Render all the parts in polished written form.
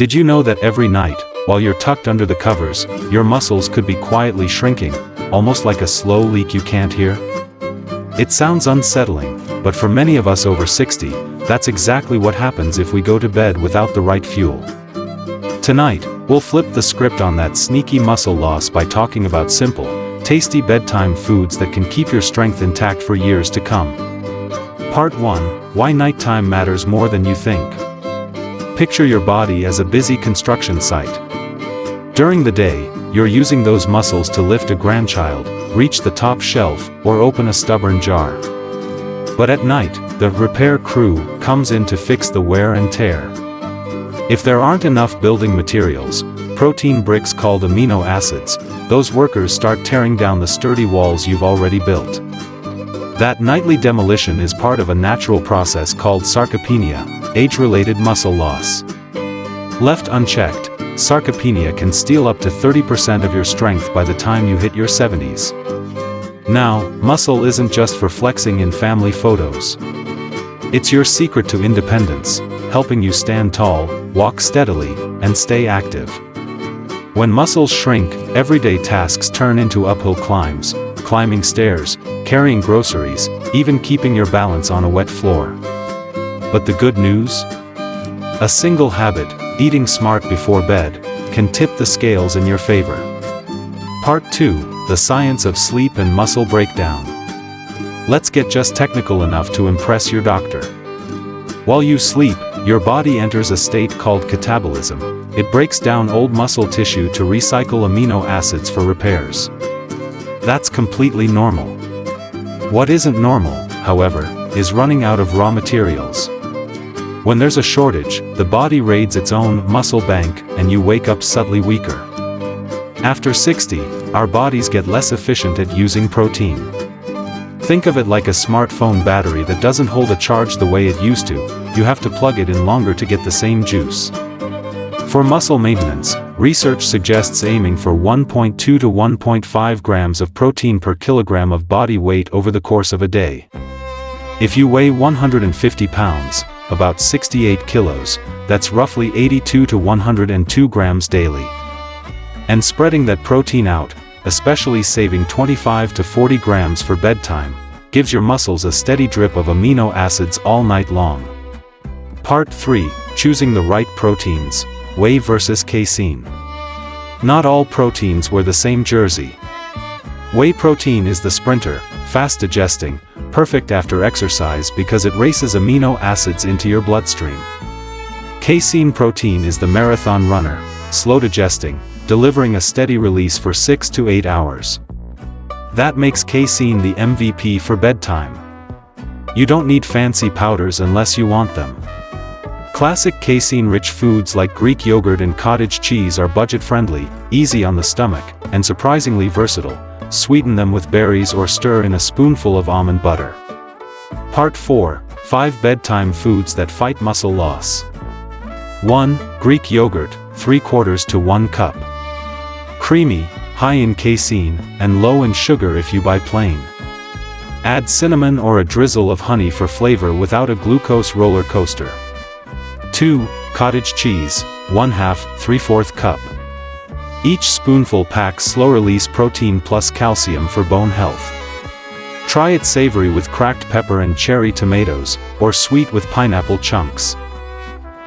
Did you know that every night, while you're tucked under the covers, your muscles could be quietly shrinking, almost like a slow leak you can't hear? It sounds unsettling, but for many of us over 60, that's exactly what happens if we go to bed without the right fuel. Tonight, we'll flip the script on that sneaky muscle loss by talking about simple, tasty bedtime foods that can keep your strength intact for years to come. Part 1: Why nighttime matters more than you think. Picture your body as a busy construction site. During the day, you're using those muscles to lift a grandchild, reach the top shelf, or open a stubborn jar. But at night, the repair crew comes in to fix the wear and tear. If there aren't enough building materials, protein bricks called amino acids, those workers start tearing down the sturdy walls you've already built. That nightly demolition is part of a natural process called sarcopenia, age-related muscle loss. Left unchecked, sarcopenia can steal up to 30% of your strength by the time you hit your 70s. Now, muscle isn't just for flexing in family photos. It's your secret to independence, helping you stand tall, walk steadily, and stay active. When muscles shrink, everyday tasks turn into uphill climbs, climbing stairs, carrying groceries, even keeping your balance on a wet floor. But the good news? A single habit, eating smart before bed, can tip the scales in your favor. Part 2: The science of sleep and muscle breakdown. Let's get just technical enough to impress your doctor. While you sleep, your body enters a state called catabolism. It breaks down old muscle tissue to recycle amino acids for repairs. That's completely normal. What isn't normal, however, is running out of raw materials. When there's a shortage, the body raids its own muscle bank, and you wake up subtly weaker. After 60, our bodies get less efficient at using protein. Think of it like a smartphone battery that doesn't hold a charge the way it used to. You have to plug it in longer to get the same juice. For muscle maintenance, research suggests aiming for 1.2 to 1.5 grams of protein per kilogram of body weight over the course of a day. If you weigh 150 pounds, about 68 kilos, that's roughly 82 to 102 grams daily. And spreading that protein out, especially saving 25 to 40 grams for bedtime, gives your muscles a steady drip of amino acids all night long. Part 3: Choosing the right proteins, whey versus casein. Not all proteins wear the same jersey. Whey protein is the sprinter, fast digesting, perfect after exercise because it races amino acids into your bloodstream. Casein protein is the marathon runner, slow digesting, delivering a steady release for 6 to 8 hours. That makes casein the MVP for bedtime. You don't need fancy powders unless you want them. Classic casein-rich foods like Greek yogurt and cottage cheese are budget-friendly, easy on the stomach, and surprisingly versatile. Sweeten them with berries or stir in a spoonful of almond butter. Part 4: 5 bedtime foods that fight muscle loss. 1. Greek yogurt, 3/4 to 1 cup. Creamy, high in casein, and low in sugar if you buy plain. Add cinnamon or a drizzle of honey for flavor without a glucose roller coaster. 2. Cottage cheese, 1/2, 3/4 cup. Each spoonful packs slow-release protein plus calcium for bone health. Try it savory with cracked pepper and cherry tomatoes, or sweet with pineapple chunks.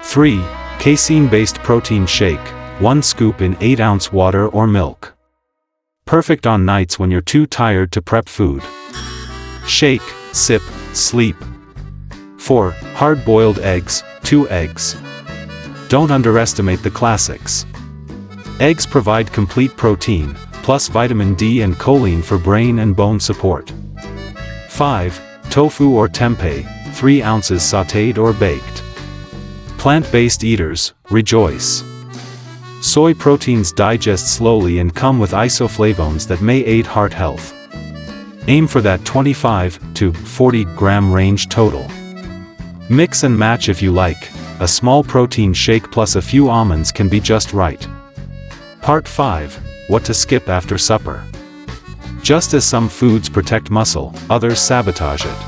3. Casein-based protein shake, 1 scoop in 8-ounce water or milk. Perfect on nights when you're too tired to prep food. Shake, sip, sleep. 4. Hard-boiled eggs, 2 eggs. Don't underestimate the classics. Eggs provide complete protein, plus vitamin D and choline for brain and bone support. 5. Tofu or tempeh, 3 ounces sautéed or baked. Plant-based eaters, rejoice. Soy proteins digest slowly and come with isoflavones that may aid heart health. Aim for that 25 to 40 gram range total. Mix and match if you like. A small protein shake plus a few almonds can be just right. Part 5: What to skip after supper. Just as some foods protect muscle, others sabotage it.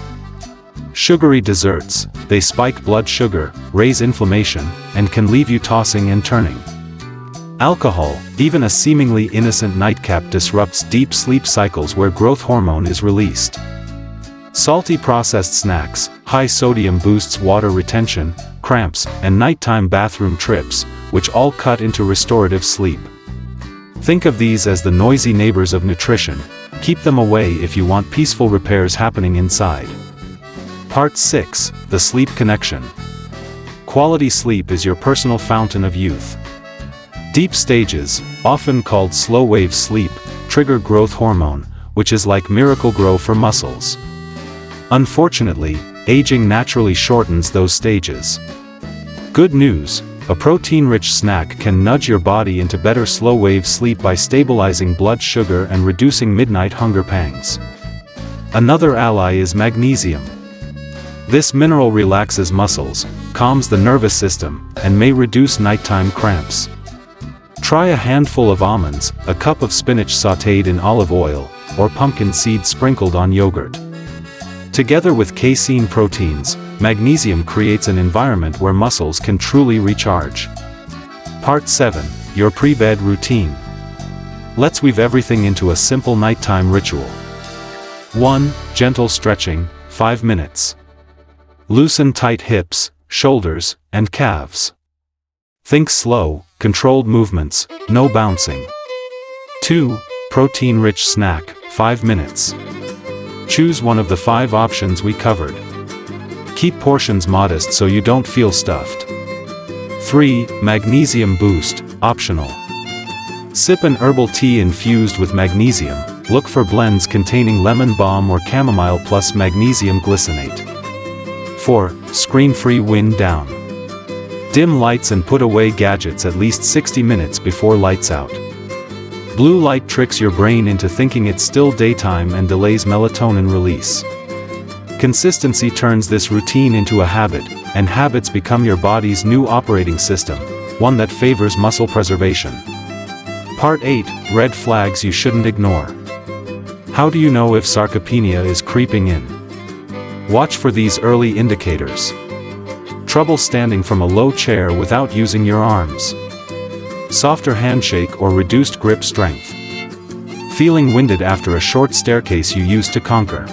Sugary desserts, they spike blood sugar, raise inflammation, and can leave you tossing and turning. Alcohol, even a seemingly innocent nightcap, disrupts deep sleep cycles where growth hormone is released. Salty processed snacks, high sodium boosts water retention, cramps, and nighttime bathroom trips, which all cut into restorative sleep. Think of these as the noisy neighbors of nutrition. Keep them away if you want peaceful repairs happening inside. Part 6, The Sleep Connection. Quality sleep is your personal fountain of youth. Deep stages, often called slow-wave sleep, trigger growth hormone, which is like Miracle-Grow for muscles. Unfortunately, aging naturally shortens those stages. Good news, a protein-rich snack can nudge your body into better slow-wave sleep by stabilizing blood sugar and reducing midnight hunger pangs. Another ally is magnesium. This mineral relaxes muscles, calms the nervous system, and may reduce nighttime cramps. Try a handful of almonds, a cup of spinach sautéed in olive oil, or pumpkin seeds sprinkled on yogurt. Together with casein proteins, magnesium creates an environment where muscles can truly recharge. Part 7, Your Pre-Bed Routine. Let's weave everything into a simple nighttime ritual. 1. Gentle stretching, 5 minutes. Loosen tight hips, shoulders, and calves. Think slow, controlled movements, no bouncing. 2. Protein-rich snack, 5 minutes. Choose one of the 5 options we covered. Keep portions modest so you don't feel stuffed. 3. Magnesium boost, optional. Sip an herbal tea infused with magnesium. Look for blends containing lemon balm or chamomile plus magnesium glycinate. 4. Screen-free wind down. Dim lights and put away gadgets at least 60 minutes before lights out. Blue light tricks your brain into thinking it's still daytime and delays melatonin release. Consistency turns this routine into a habit, and habits become your body's new operating system, one that favors muscle preservation. Part 8, Red Flags You Shouldn't Ignore. How do you know if sarcopenia is creeping in? Watch for these early indicators. Trouble standing from a low chair without using your arms. Softer handshake or reduced grip strength. Feeling winded after a short staircase you used to conquer.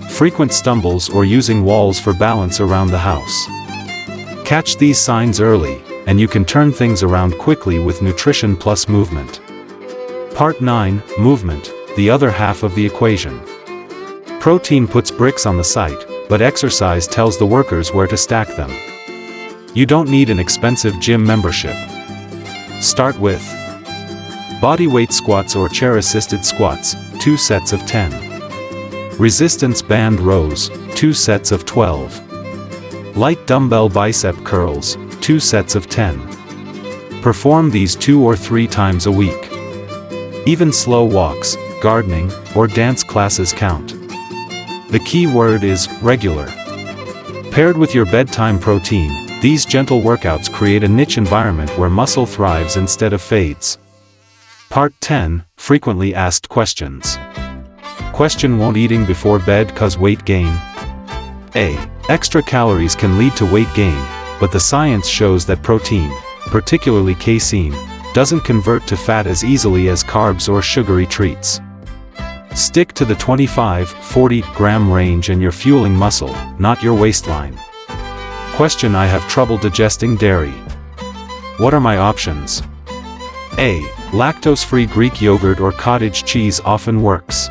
Frequent stumbles or using walls for balance around the house. Catch these signs early, and you can turn things around quickly with nutrition plus movement. Part 9, Movement, the other half of the equation. Protein puts bricks on the site, but exercise tells the workers where to stack them. You don't need an expensive gym membership. Start with bodyweight squats or chair-assisted squats, 2 sets of 10. Resistance band rows, 2 sets of 12. Light dumbbell bicep curls, 2 sets of 10. Perform these 2 or 3 times a week. Even slow walks, gardening, or dance classes count. The key word is regular. Paired with your bedtime protein, these gentle workouts create a niche environment where muscle thrives instead of fades. Part 10, Frequently Asked Questions. Question: Won't eating before bed cause weight gain? A. Extra calories can lead to weight gain, but the science shows that protein, particularly casein, doesn't convert to fat as easily as carbs or sugary treats. Stick to the 25-40 gram range and you're fueling muscle, not your waistline. Question: I have trouble digesting dairy. What are my options? A. Lactose-free Greek yogurt or cottage cheese often works.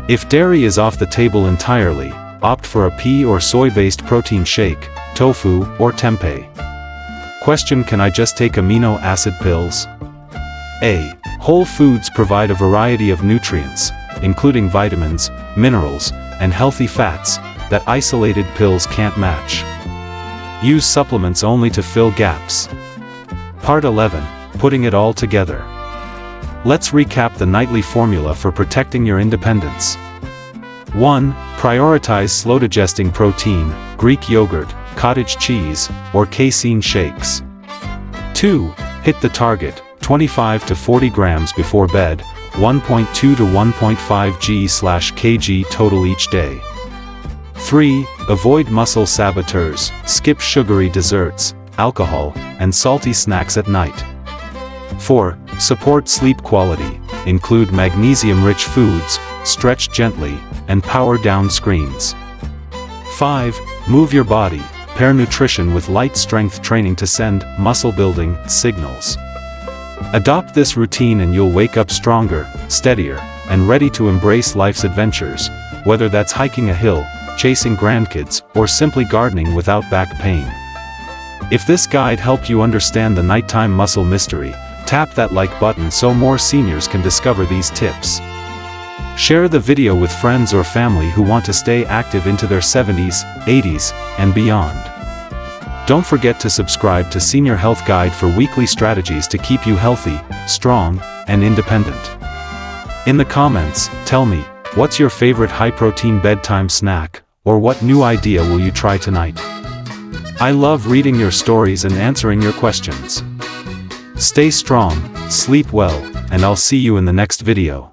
If dairy is off the table entirely, opt for a pea or soy-based protein shake, tofu, or tempeh. Question: Can I just take amino acid pills? A. Whole foods provide a variety of nutrients, including vitamins, minerals, and healthy fats, that isolated pills can't match. Use supplements only to fill gaps. Part 11, Putting it all together. Let's recap the nightly formula for protecting your independence. 1. Prioritize slow-digesting protein, Greek yogurt, cottage cheese, or casein shakes. 2. Hit the target, 25 to 40 grams before bed, 1.2 to 1.5 g/kg total each day. 3. Avoid muscle saboteurs, skip sugary desserts, alcohol, and salty snacks at night. 4. Support sleep quality, include magnesium-rich foods, stretch gently, and power down screens. 5. Move your body, pair nutrition with light strength training to send muscle-building signals. Adopt this routine and you'll wake up stronger, steadier, and ready to embrace life's adventures, whether that's hiking a hill, chasing grandkids, or simply gardening without back pain. If this guide helped you understand the nighttime muscle mystery, tap that like button so more seniors can discover these tips. Share the video with friends or family who want to stay active into their 70s, 80s, and beyond. Don't forget to subscribe to Senior Health Guide for weekly strategies to keep you healthy, strong, and independent. In the comments, tell me, what's your favorite high-protein bedtime snack, or what new idea will you try tonight? I love reading your stories and answering your questions. Stay strong, sleep well, and I'll see you in the next video.